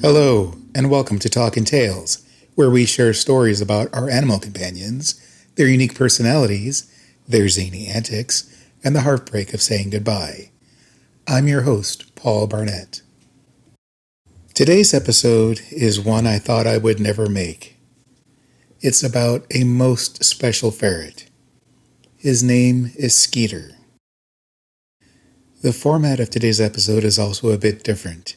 Hello, and welcome to Talkin' Tales, where we share stories about our animal companions, their unique personalities, their zany antics, and the heartbreak of saying goodbye. I'm your host, Paul Barnett. Today's episode is one I thought I would never make. It's about a most special ferret. His name is Skeeter. The format of today's episode is also a bit different.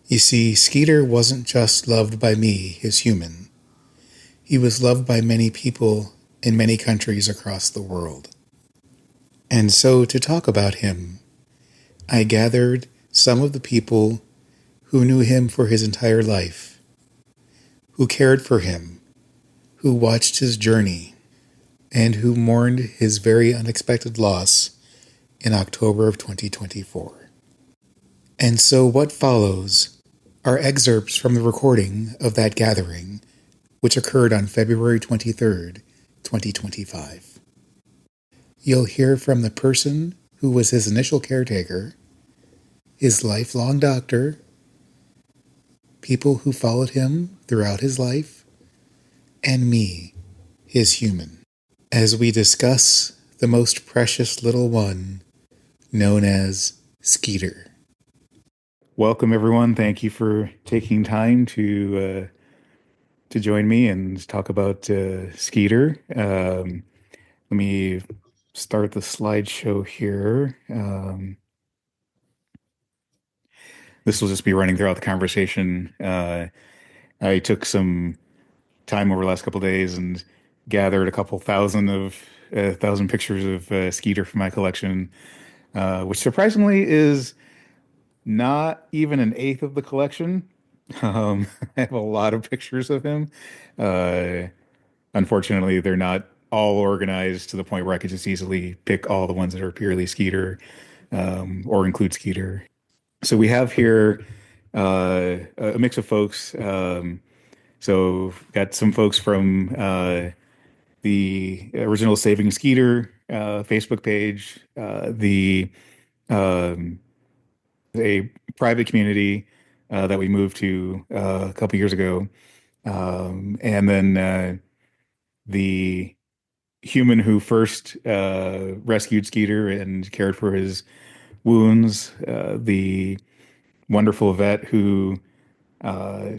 You see, Skeeter wasn't just loved by me, his human. He was loved by many people in many countries across the world. And so, to talk about him, I gathered some of the people who knew him for his entire life, who cared for him, who watched his journey, and who mourned his very unexpected loss in October of 2024. And so what follows are excerpts from the recording of that gathering, which occurred on February 23rd, 2025. You'll hear from the person who was his initial caretaker, his lifelong doctor, people who followed him throughout his life, and me, his human, as we discuss the most precious little one known as Skeeter. Welcome, everyone. Thank you for taking time to join me and talk about Skeeter. Let me start the slideshow here. This will just be running throughout the conversation. I took some time over the last couple of days and gathered a couple thousand pictures of Skeeter from my collection, which surprisingly is not even an eighth of the collection. I have a lot of pictures of him. Uh, Unfortunately, they're not all organized to the point where I could just easily pick all the ones that are purely Skeeter, or include Skeeter. So we have here a mix of folks. So got some folks from the original Saving Skeeter Facebook page, the um, a private community that we moved to a couple years ago, and then the human who first rescued Skeeter and cared for his wounds, the wonderful vet who uh,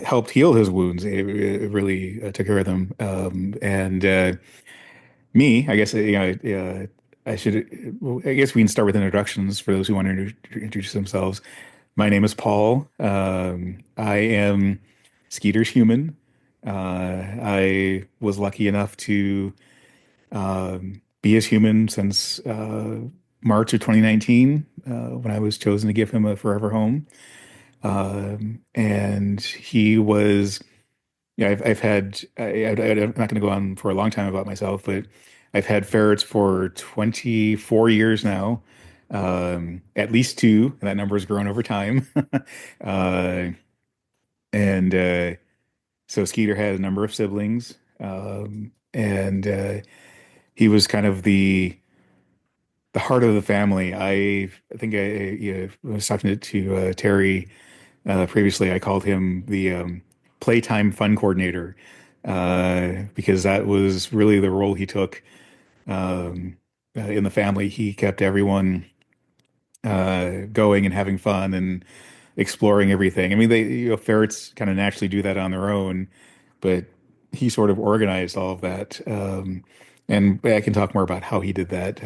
helped heal his wounds. It really took care of them. And me, I guess, I should, well, I guess we can start with introductions for those who want to introduce themselves. My name is Paul. I am Skeeter's human. I was lucky enough to be his human since March of 2019, when I was chosen to give him a forever home. And he was, yeah, I've had, I'm not going to go on for a long time about myself, but I've had ferrets for 24 years now, at least two, and that number has grown over time. uh, and So Skeeter had a number of siblings, and he was kind of the heart of the family. I think was talking to Terry previously. I called him the playtime fun coordinator, because that was really the role he took in the family. He kept everyone going and having fun and exploring everything. I mean, ferrets kind of naturally do that on their own, but he sort of organized all of that. And I can talk more about how he did that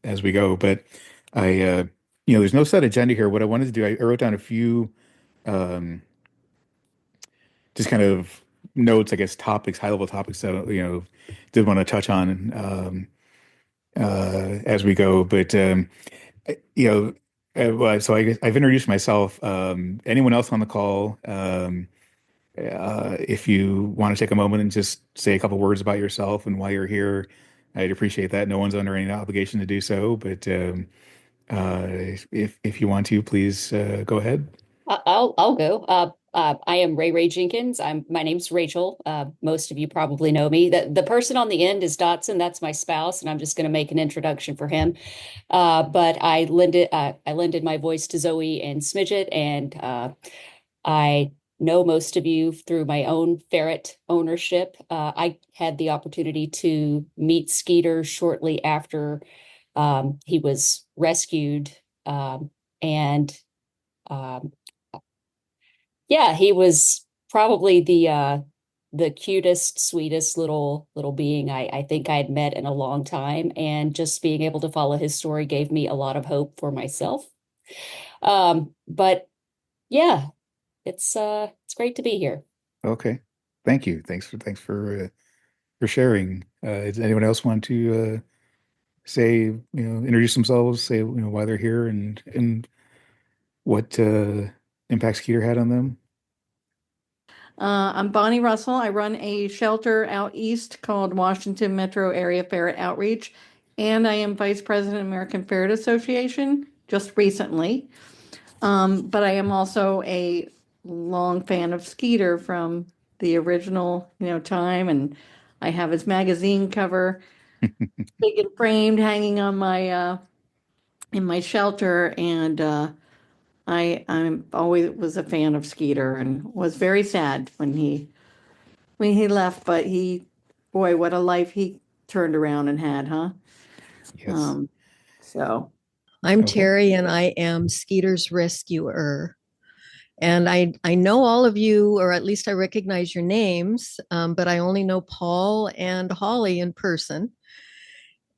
as we go. But I, there's no set agenda here. What I wanted to do, I wrote down a few um, just kind of notes, I guess, topics, high level topics that did want to touch on as we go. But you know, so I guess I've introduced myself. Anyone else on the call? If you want to take a moment and just say a couple words about yourself and why you're here, I'd appreciate that. No one's under any obligation to do so, but if you want to, please go ahead. I'll go. I am Ray Jenkins. My name's Rachel. Most of you probably know me. The person on the end is Dotson. That's my spouse, and I'm just going to make an introduction for him. But I lended my voice to Zoe and Smidget, and I know most of you through my own ferret ownership. I had the opportunity to meet Skeeter shortly after he was rescued, and um, yeah, he was probably the cutest, sweetest little being I think I had met in a long time, and just being able to follow his story gave me a lot of hope for myself. But yeah, it's great to be here. Okay. Thank you. Thanks for sharing. Does anyone else want to say, introduce themselves, say, why they're here and what impact Skeeter had on them? I'm Bonnie Russell. I run a shelter out east called Washington Metro Area Ferret Outreach, and I am Vice President of American Ferret Association just recently. But I am also a long fan of Skeeter from the original, time, and I have his magazine cover big and framed hanging on my in my shelter, and I'm always was a fan of Skeeter and was very sad when he left, but boy, what a life he turned around and had, huh? Yes. Um, so I'm Okay. Terry and I am Skeeter's rescuer. And I know all of you, or at least I recognize your names, but I only know Paul and Holly in person.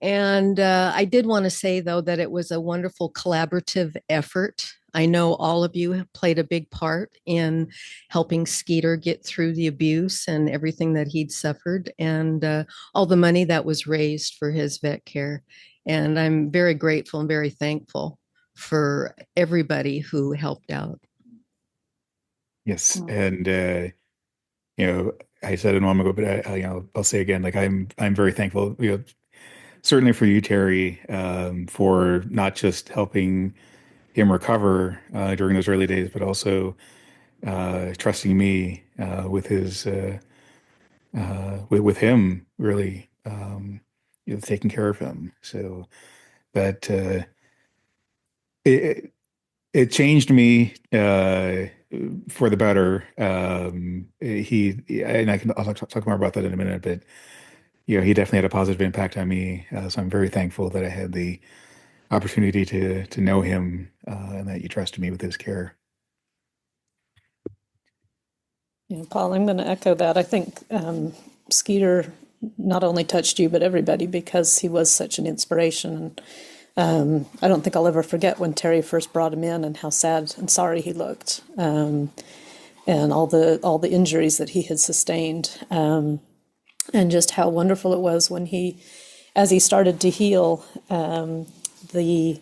And I did want to say, though, that it was a wonderful collaborative effort. I know all of you have played a big part in helping Skeeter get through the abuse and everything that he'd suffered, and all the money that was raised for his vet care. And I'm very grateful and very thankful for everybody who helped out. Yes. And I said it a moment ago, but I'll say again, like I'm very thankful, certainly for you, Terry, for not just helping him recover during those early days, but also trusting me with his with him really taking care of him. So that it it changed me for the better. And I'll talk more about that in a minute, but he definitely had a positive impact on me. So I'm very thankful that I had the opportunity to know him and that you trusted me with his care. Yeah, Paul, I'm going to echo that. I think Skeeter not only touched you, but everybody because he was such an inspiration. And I don't think I'll ever forget when Terry first brought him in and how sad and sorry he looked, and all the injuries that he had sustained, and just how wonderful it was when as he started to heal, the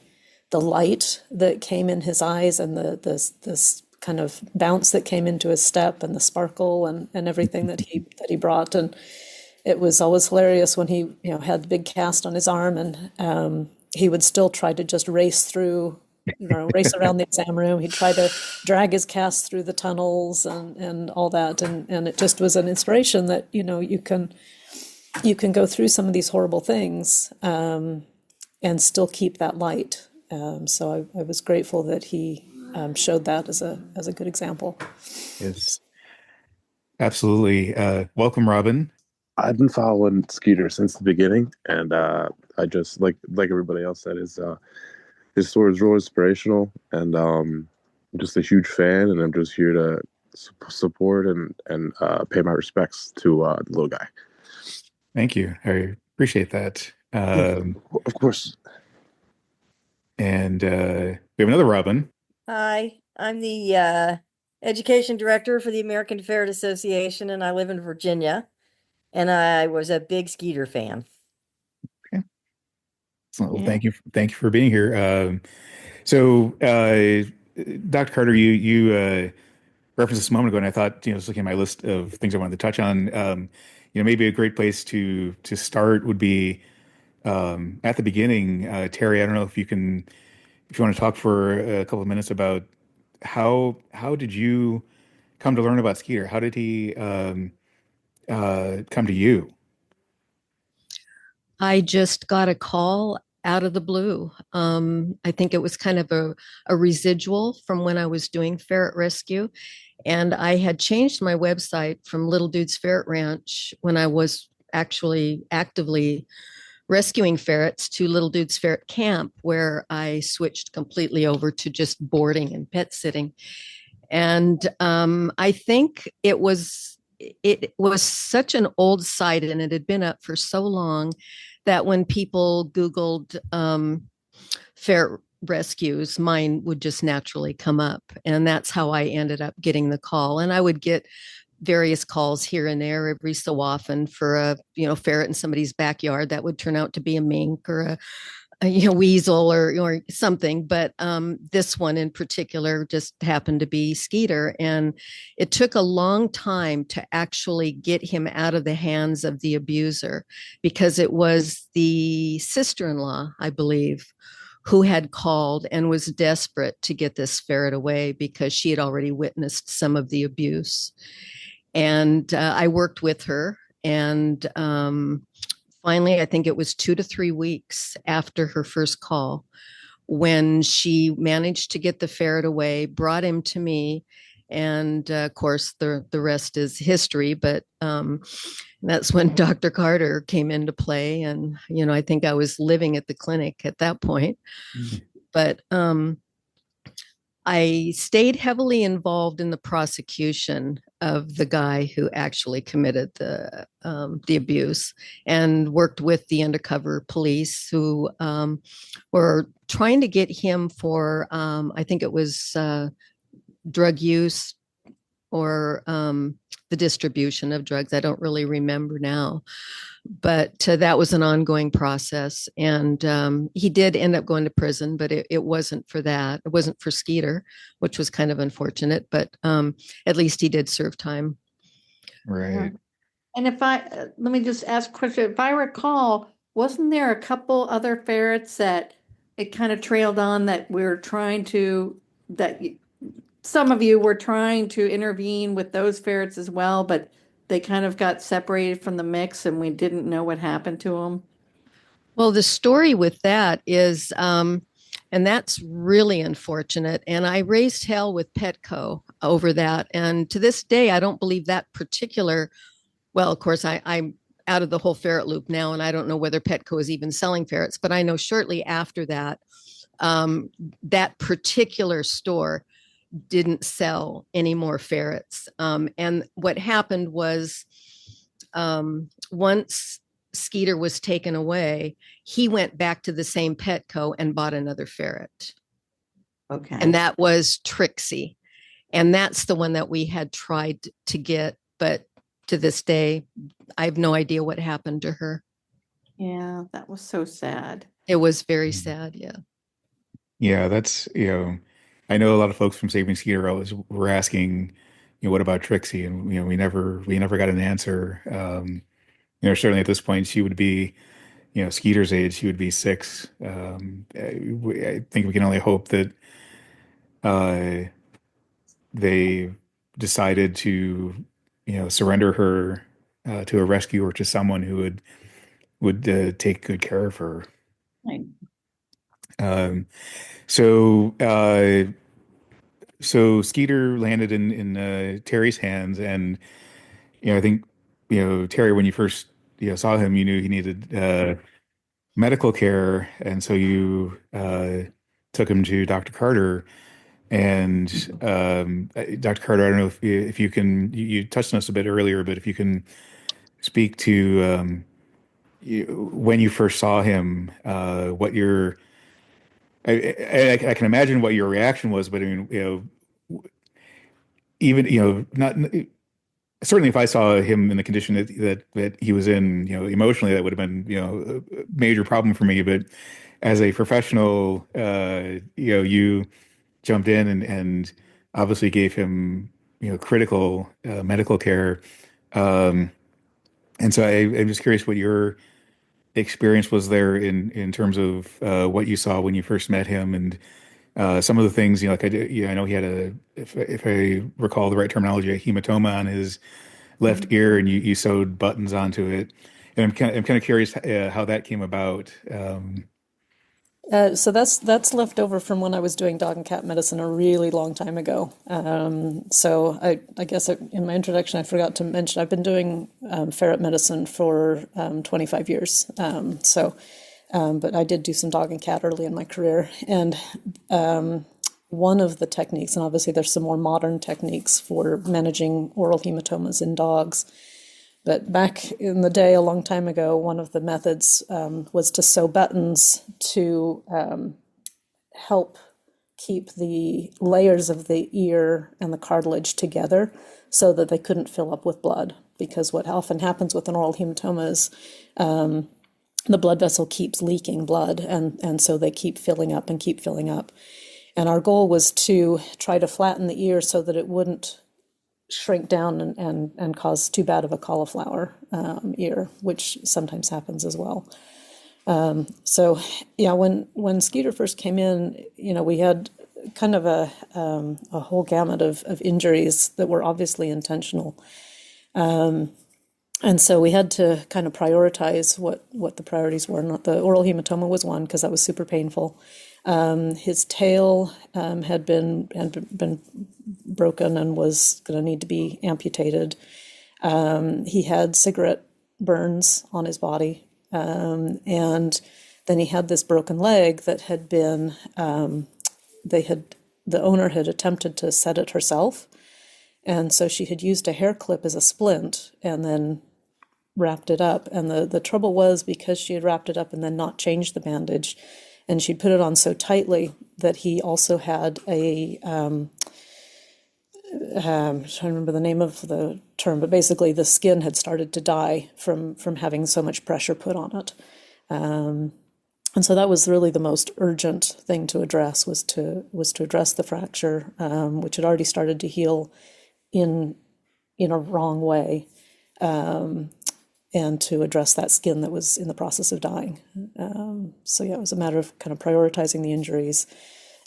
the light that came in his eyes and the this kind of bounce that came into his step and the sparkle and everything that he brought. And it was always hilarious when he had the big cast on his arm, and he would still try to just race through, race around the exam room. He'd try to drag his cast through the tunnels and all that, and it just was an inspiration that you can go through some of these horrible things, and still keep that light. So I was grateful that he showed that as a good example. Yes, absolutely. Welcome, Robin. I've been following Skeeter since the beginning, and I just like everybody else said, his story is real inspirational, and I'm just a huge fan, and I'm just here to support and pay my respects to the little guy. Thank you. I appreciate that. Yeah, of course. And we have another Robin. Hi, I'm the education director for the American Ferret Association, and I live in Virginia. And I was a big Skeeter fan. Okay. So well, yeah. thank you for being here. So, Dr. Carter, you referenced this a moment ago, and I thought, just looking at my list of things I wanted to touch on, maybe a great place to start would be at the beginning. Terry, I don't know if you want to talk for a couple of minutes about how did you come to learn about Skeeter? How did he come to you? I just got a call out of the blue. I think it was kind of a residual from when I was doing ferret rescue. And I had changed my website from Little Dude's Ferret Ranch when I was actually actively rescuing ferrets to Little Dude's Ferret Camp, where I switched completely over to just boarding and pet sitting. And I think it was such an old site and it had been up for so long that when people Googled ferret rescues, mine would just naturally come up. And that's how I ended up getting the call. And I would get various calls here and there every so often for a ferret in somebody's backyard that would turn out to be a mink or a weasel or something, but this one in particular just happened to be Skeeter, and it took a long time to actually get him out of the hands of the abuser, because it was the sister-in-law, I believe, who had called and was desperate to get this ferret away because she had already witnessed some of the abuse. And I worked with her, and finally, I think it was 2 to 3 weeks after her first call when she managed to get the ferret away, brought him to me. And of course, the rest is history. But that's when Dr. Carter came into play. And, I think I was living at the clinic at that point. Mm-hmm. But I stayed heavily involved in the prosecution of the guy who actually committed the abuse, and worked with the undercover police who were trying to get him for, I think it was drug use or the distribution of drugs. I don't really remember now. But that was an ongoing process. And he did end up going to prison, but it wasn't for that. It wasn't for Skeeter, which was kind of unfortunate. But at least he did serve time. Right. Yeah. And let me just ask a question. If I recall, wasn't there a couple other ferrets that it kind of trailed on that some of you were trying to intervene with those ferrets as well, but they kind of got separated from the mix and we didn't know what happened to them? Well, the story with that is, and that's really unfortunate. And I raised hell with Petco over that. And to this day, I don't believe that particular, well, of course, I'm out of the whole ferret loop now, and I don't know whether Petco is even selling ferrets, but I know shortly after that, that particular store didn't sell any more ferrets. And what happened was, once Skeeter was taken away, he went back to the same Petco and bought another ferret. Okay. And that was Trixie. And that's the one that we had tried to get. But to this day, I have no idea what happened to her. Yeah, that was so sad. It was very sad. Yeah. Yeah, that's, I know a lot of folks from Saving Skeeter always were asking, what about Trixie? And, we never got an answer. Certainly at this point, she would be, Skeeter's age, she would be 6. I think we can only hope that they decided to, surrender her to a rescue or to someone who would take good care of her. Right. So Skeeter landed in Terry's hands, and I think Terry, when you first saw him, you knew he needed medical care, and so you took him to Dr. Carter. And Dr. Carter, I don't know if you can, you touched on this a bit earlier, but if you can speak to when you first saw him, what your I can imagine what your reaction was, but I mean, even not certainly if I saw him in the condition that he was in, emotionally, that would have been a major problem for me. But as a professional, you jumped in and obviously gave him critical medical care. And so I'm just curious what your experience was there in terms of what you saw when you first met him, and Some of the things, like I did, I know he had if I recall the right terminology, a hematoma on his left ear, and you sewed buttons onto it. And I'm kind of curious how that came about. So that's left over from when I was doing dog and cat medicine a really long time ago. So I guess in my introduction I forgot to mention I've been doing ferret medicine for 25 years. But I did do some dog and cat early in my career, and one of the techniques, and obviously there's some more modern techniques for managing oral hematomas in dogs. But back in the day, a long time ago, one of the methods was to sew buttons to help keep the layers of the ear and the cartilage together so that they couldn't fill up with blood. Because what often happens with an oral hematoma is the blood vessel keeps leaking blood, and so they keep filling up and keep filling up. And our goal was to try to flatten the ear so that it wouldn't shrink down and cause too bad of a cauliflower ear, which sometimes happens as well. So yeah, when Skeeter first came in, we had kind of a whole gamut of injuries that were obviously intentional. And so we had to kind of prioritize what the priorities were. Not the oral hematoma was one because that was super painful. His tail had been broken and was going to need to be amputated. He had cigarette burns on his body, and then he had this broken leg that had been the owner had attempted to set it herself, and so she had used a hair clip as a splint and then wrapped it up. And the trouble was because she had wrapped it up and then not changed the bandage, and she'd put it on so tightly that he also had I'm trying to remember the name of the term, but basically the skin had started to die from having so much pressure put on it. And so that was really the most urgent thing to address was to address the fracture, which had already started to heal in a wrong way, and to address that skin that was in the process of dying. So yeah, it was a matter of kind of prioritizing the injuries,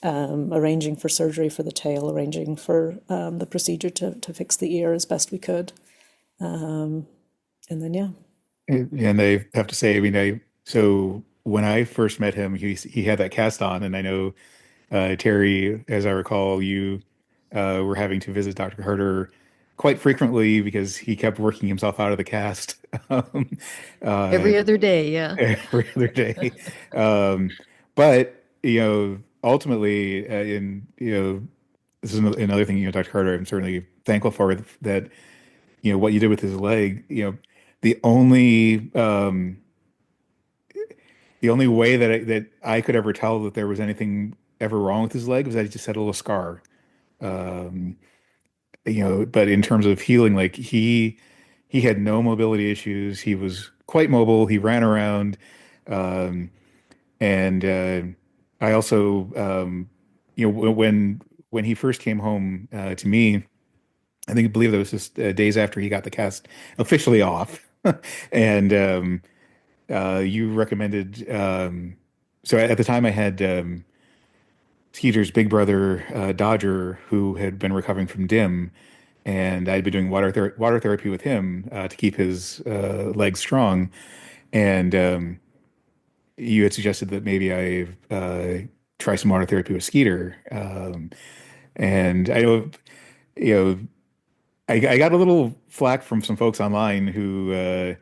arranging for surgery for the tail, arranging for the procedure to fix the ear as best we could. And then, yeah. And I have to say, I mean, so when I first met him, he had that cast on, and I know Terry, as I recall, you were having to visit Dr. Herder quite frequently because he kept working himself out of the cast um, uh, Every other day, yeah. every other day. But ultimately, this is another thing, Dr. Carter, I'm certainly thankful for that. What you did with his leg. The only um, the only way that I could ever tell that there was anything ever wrong with his leg was that he just had a little scar. Um, but in terms of healing, like he had no mobility issues. He was quite mobile. He ran around. Um, and I also, when he first came home to me, I believe that was just days after he got the cast officially off. And you recommended, so at the time I had Skeeter's big brother, Dodger, who had been recovering from DIM, and I'd been doing water therapy with him to keep his legs strong. And you had suggested that maybe I try some water therapy with Skeeter. And I know, you know, I got a little flack from some folks online who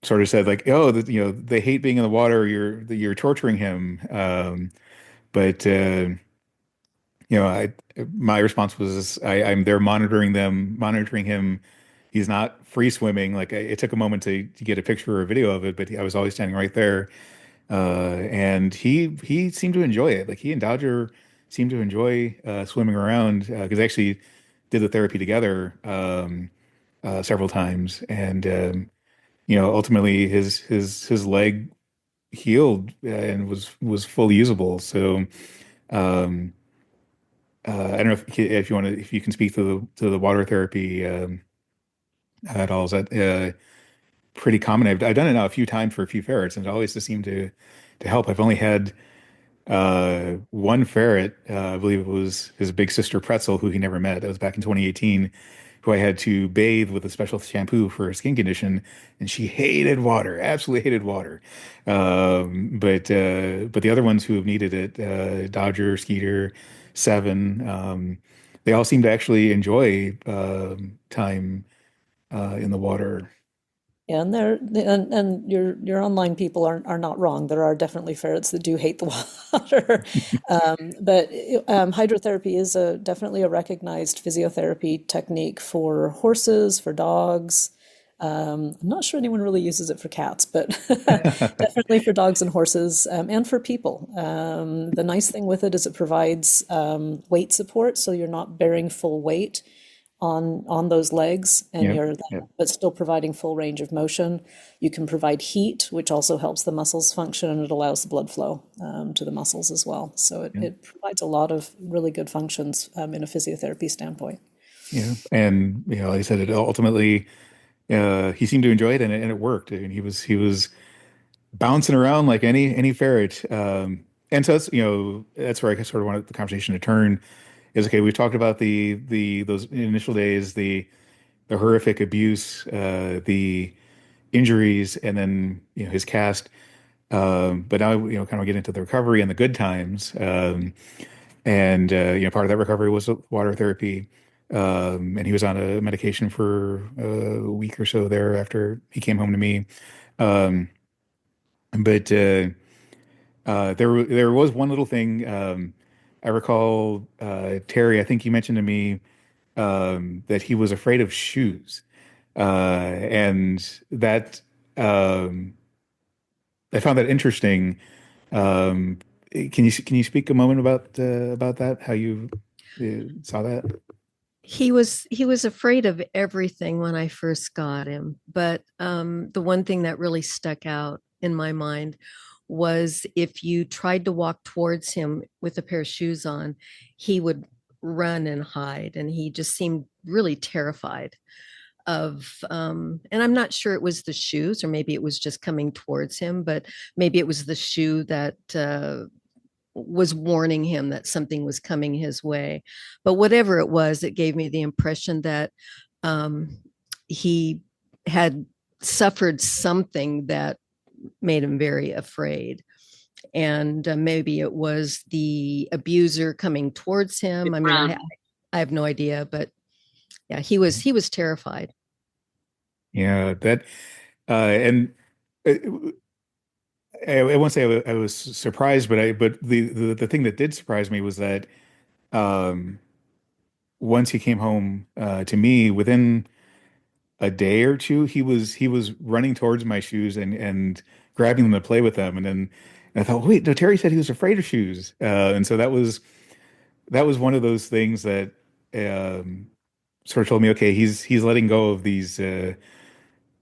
sort of said like, oh, they hate being in the water. You're torturing him. But my response was I'm there monitoring him. He's not free swimming. Like it took a moment to get a picture or a video of it, but I was always standing right there. And he seemed to enjoy it. Like he and Dodger seemed to enjoy swimming around because they actually did the therapy together several times. And ultimately his leg healed and was fully usable. So um, I don't know if you want to if you can speak to the water therapy at all. Is that pretty common? I've done it now a few times for a few ferrets, and it always just seemed to help. I've only had One ferret, I believe it was his big sister Pretzel, who he never met. That was back in 2018, who I had to bathe with a special shampoo for her skin condition, and she hated water, absolutely hated water. But the other ones who have needed it, Dodger, Skeeter, Seven, they all seem to actually enjoy time in the water. Yeah, and your online people are not wrong. There are definitely ferrets that do hate the water, but hydrotherapy is definitely a recognized physiotherapy technique for horses, for dogs. I'm not sure anyone really uses it for cats, but definitely for dogs and horses, and for people. The nice thing with it is it provides weight support, so you're not bearing full weight on those legs, and Yep. you're Yep. but still providing full range of motion. You can provide heat, which also helps the muscles function, and it allows the blood flow to the muscles as well. So Yep. it provides a lot of really good functions in a physiotherapy standpoint. Yeah. And like I said, it ultimately he seemed to enjoy it, and it worked. And he was bouncing around like any ferret. And so that's where I sort of wanted the conversation to turn. Is okay. We've talked about the those initial days, the horrific abuse, the injuries, and then his cast. But now kind of get into the recovery and the good times. And part of that recovery was water therapy. And he was on a medication for a week or so there after he came home to me. Um, but there was one little thing. I recall Terry. I think you mentioned to me that he was afraid of shoes, and that um, I found that interesting. Um, can you speak a moment about that? How you saw that? He was afraid of everything when I first got him, but the one thing that really stuck out in my mind was if you tried to walk towards him with a pair of shoes on, he would run and hide, and he just seemed really terrified of and I'm not sure it was the shoes, or maybe it was just coming towards him, but maybe it was the shoe that was warning him that something was coming his way. But whatever it was, it gave me the impression that um, he had suffered something that made him very afraid. And maybe it was the abuser coming towards him. I mean, I have no idea, but yeah, he was terrified. Yeah, that and uh, I won't say I was surprised, but the thing that did surprise me was that um, once he came home to me, within a day or two, he was running towards my shoes and grabbing them to play with them, and then I thought, wait, no, Terry said he was afraid of shoes, and so that was one of those things that um, sort of told me, okay, he's letting go of these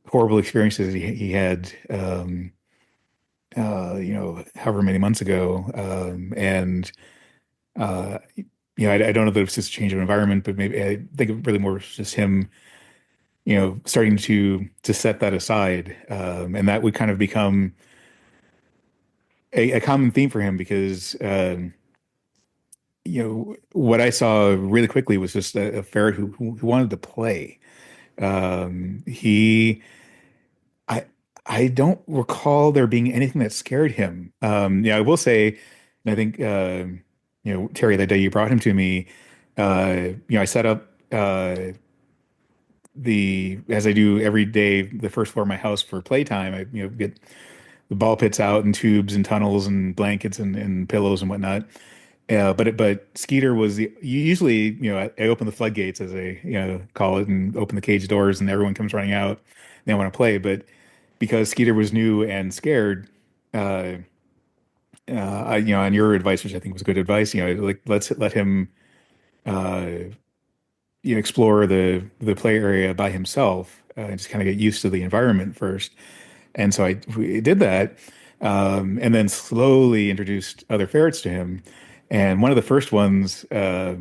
horrible experiences he had, however many months ago, and I don't know that it's just a change of environment, but maybe I think it really more was just him, starting to set that aside, and that would kind of become a common theme for him because what I saw really quickly was just a ferret who wanted to play. He I don't recall there being anything that scared him. Yeah, I will say, and I think Terry, that day you brought him to me, I set up the as I do every day the first floor of my house for playtime. I get the ball pits out and tubes and tunnels and blankets and pillows and whatnot. But Skeeter was usually I open the floodgates as I call it and open the cage doors and everyone comes running out. They want to play, but because Skeeter was new and scared, uh, on your advice, which I think was good advice, like let's let him uh, explore the play area by himself and just kind of get used to the environment first. And so we did that, and then slowly introduced other ferrets to him. And one of the first ones, I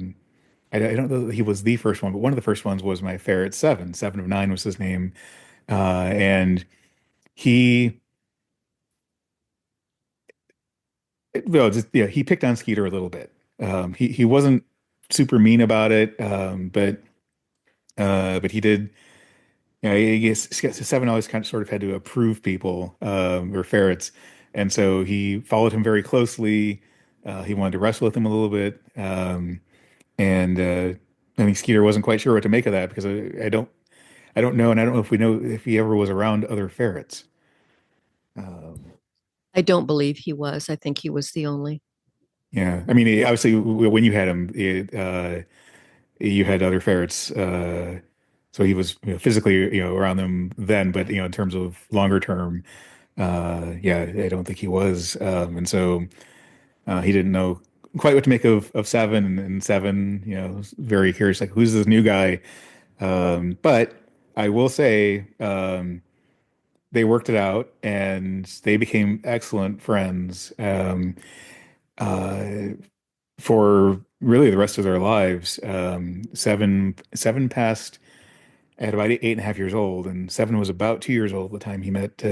don't know that he was the first one, but one of the first ones was my ferret Seven. Seven of Nine was his name, and he well, just yeah, he picked on Skeeter a little bit. He wasn't super mean about it, but he did. You know, I guess Seven always kind of sort of had to approve people, or ferrets, and so he followed him very closely. He wanted to wrestle with him a little bit, and I mean, Skeeter wasn't quite sure what to make of that because I don't know, and I don't know if we know if he ever was around other ferrets. Um, I don't believe he was. I think he was the only. yeah, I mean, obviously, when you had him, you had other ferrets, so he was, physically, around them then, but in terms of longer term, yeah, I don't think he was, and so he didn't know quite what to make of Seven, and Seven, was very curious, like who's this new guy? But I will say, they worked it out, and they became excellent friends, uh, for really the rest of their lives. Seven passed at about 8.5 years old, and Seven was about 2 years old at the time he met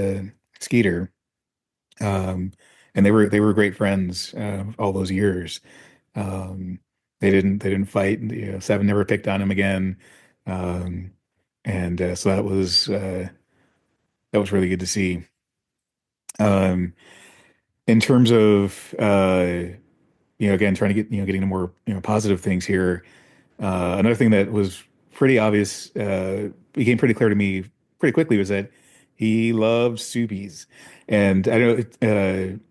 Skeeter. Um, and they were great friends all those years. Um, they didn't fight. Seven never picked on him again, um, and so that was really good to see. Um, in terms of again, trying to getting to more positive things here. Another thing that was pretty obvious, became pretty clear to me pretty quickly, was that he loved Soupies. And I don't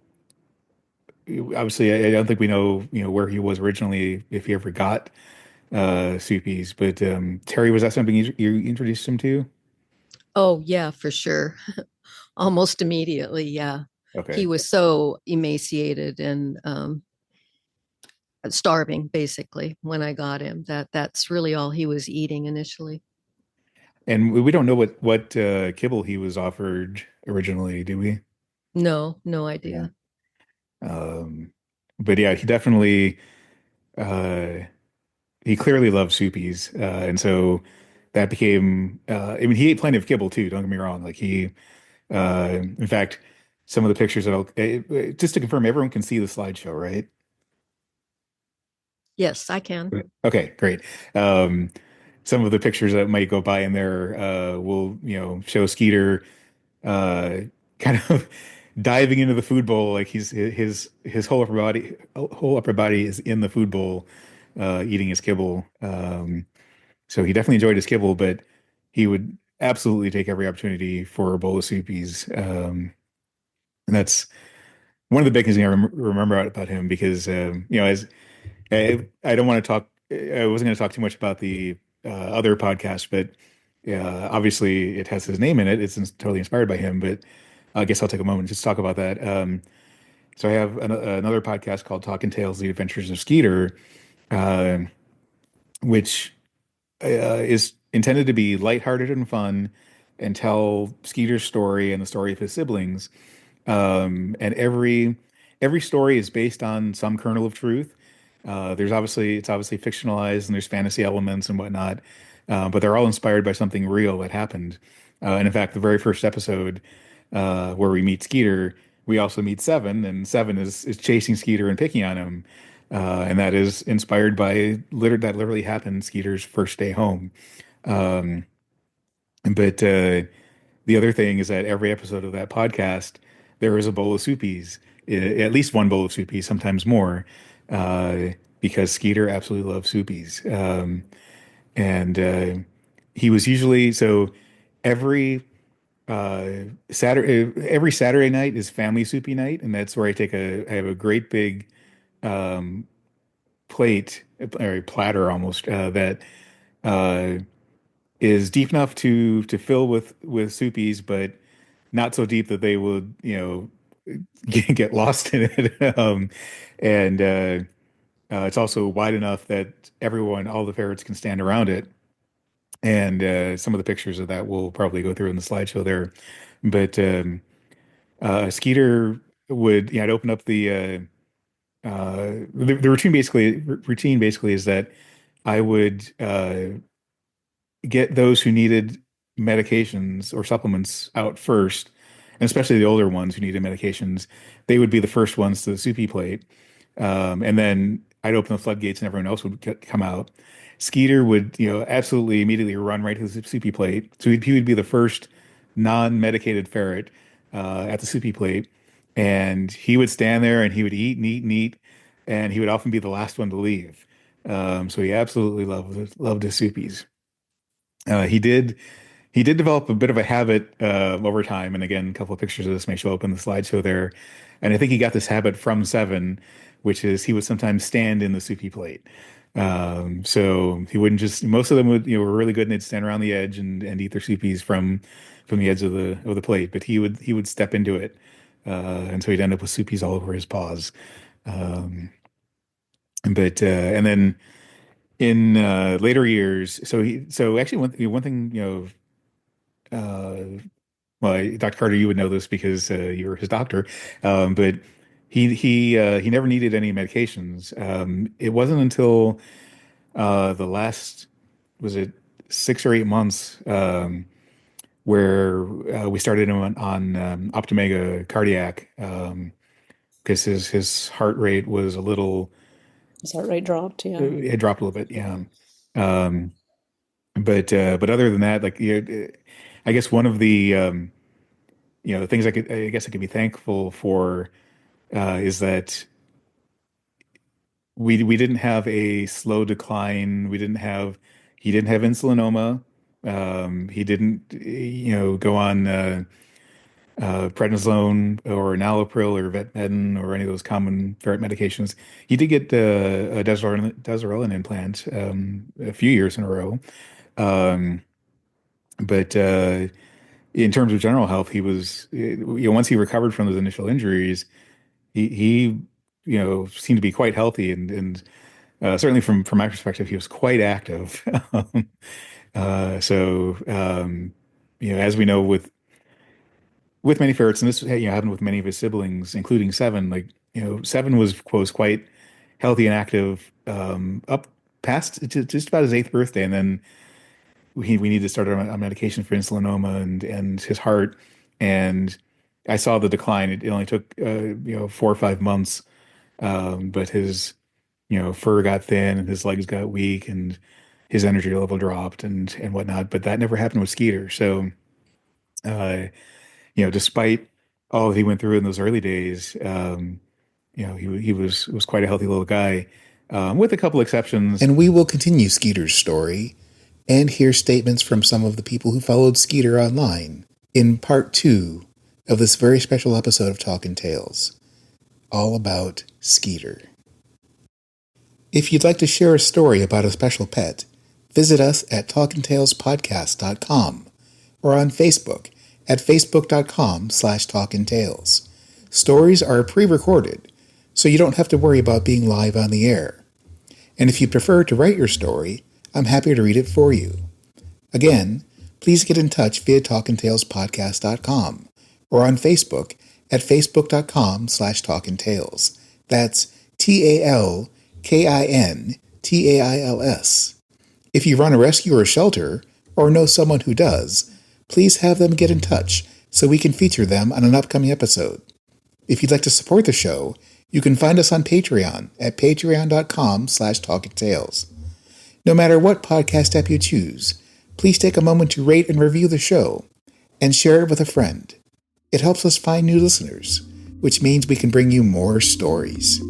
obviously, I don't think we know, where he was originally, if he ever got Soupies. But Terry, was that something you introduced him to? Oh, yeah, for sure. Almost immediately. Yeah. He Okay. was so emaciated and starving basically when I got him. That's really all he was eating initially. And we don't know what kibble he was offered originally, do we? No, no Yeah. idea. Um, but yeah, he definitely. Uh, he clearly loved Soupies, and so that became. I mean, he ate plenty of kibble too. Don't get me wrong. Like in fact, some of the pictures that just to confirm, everyone can see the slideshow, right? Yes, I can. Okay, great. Um, some of the pictures that might go by in there will, show Skeeter uh, kind of diving into the food bowl, like his whole upper body is in the food bowl, eating his kibble. So he definitely enjoyed his kibble, but he would absolutely take every opportunity for a bowl of soupies. And that's one of the big things I remember about him, because as I don't want to talk. I wasn't going to talk too much about the other podcast, but obviously it has his name in it. It's totally inspired by him. But I guess I'll take a moment just to talk about that. So I have another podcast called Talking Tales: The Adventures of Skeeter, uh, which is intended to be lighthearted and fun, and tell Skeeter's story and the story of his siblings. And every story is based on some kernel of truth. It's obviously fictionalized, and there's fantasy elements and whatnot, but they're all inspired by something real that happened. And in fact, the very first episode, where we meet Skeeter, we also meet Seven, and Seven is chasing Skeeter and picking on him, and that is inspired by that literally happened Skeeter's first day home. Um, but the other thing is that every episode of that podcast, there is a bowl of soupies, at least one bowl of soupies, sometimes more, uh, because Skeeter absolutely loves soupies. And he was usually so every every Saturday night is family soupy night, and that's where I have a great big um, plate, or a platter almost, that uh, is deep enough to fill with soupies, but not so deep that they would, get lost in it. And it's also wide enough that all the ferrets can stand around it. And some of the pictures of that will probably go through in the slideshow there. But Skeeter would, I'd open up the routine basically is that I would get those who needed medications or supplements out first, and especially the older ones who needed medications, they would be the first ones to the soupy plate. And then I'd open the floodgates and everyone else would come out. Skeeter would, absolutely immediately run right to the soupy plate. So he would be the first non-medicated ferret at the soupy plate. And he would stand there and he would eat and eat and eat. And he would often be the last one to leave. So he absolutely loved his soupies. He did develop a bit of a habit over time, and again, a couple of pictures of this may show up in the slideshow there. And I think he got this habit from Seven, which is he would sometimes stand in the soupy plate. So he wouldn't just. Most of them were really good, and they'd stand around the edge and eat their soupies from the edge of the plate. But he would step into it, and so he'd end up with soupies all over his paws. Um, but and then in later years, so actually one thing well, Dr. Carter, you would know this because you were his doctor, but he never needed any medications. It wasn't until the last, was it 6 or 8 months, where we started him on Optomega cardiac, because his heart rate was a little, His heart rate dropped, yeah. it dropped a little bit, yeah. Um, but other than that, like I guess one of the things I guess I could be thankful for is that we didn't have a slow decline. He didn't have insulinoma. He didn't go on prednisone or enalapril or vetmedin or any of those common ferret medications. He did get a desorelan implant a few years in a row. Um, but in terms of general health, he was, once he recovered from those initial injuries, he seemed to be quite healthy, and certainly from my perspective, he was quite active. So as we know with many ferrets, and this happened with many of his siblings, including Seven. Like Seven was quite healthy and active up past just about his eighth birthday, and then we need to start on medication for insulinoma and his heart. And I saw the decline. It only took 4 or 5 months, but his fur got thin and his legs got weak and his energy level dropped and whatnot. But that never happened with Skeeter. So despite all that he went through in those early days, he was quite a healthy little guy, with a couple exceptions. And we will continue Skeeter's story and hear statements from some of the people who followed Skeeter online in part 2 of this very special episode of Talkin' Tales, all about Skeeter. If you'd like to share a story about a special pet, visit us at talkingtalespodcast.com or on Facebook at facebook.com/talkingtales. Stories are pre-recorded, so you don't have to worry about being live on the air. And if you prefer to write your story, I'm happy to read it for you. Again, please get in touch via talkingtalespodcast.com or on Facebook at facebook.com/talkingtales. That's TALKINTAILS. If you run a rescue or shelter, or know someone who does, please have them get in touch so we can feature them on an upcoming episode. If you'd like to support the show, you can find us on Patreon at patreon.com/talkingtales. No matter what podcast app you choose, please take a moment to rate and review the show and share it with a friend. It helps us find new listeners, which means we can bring you more stories.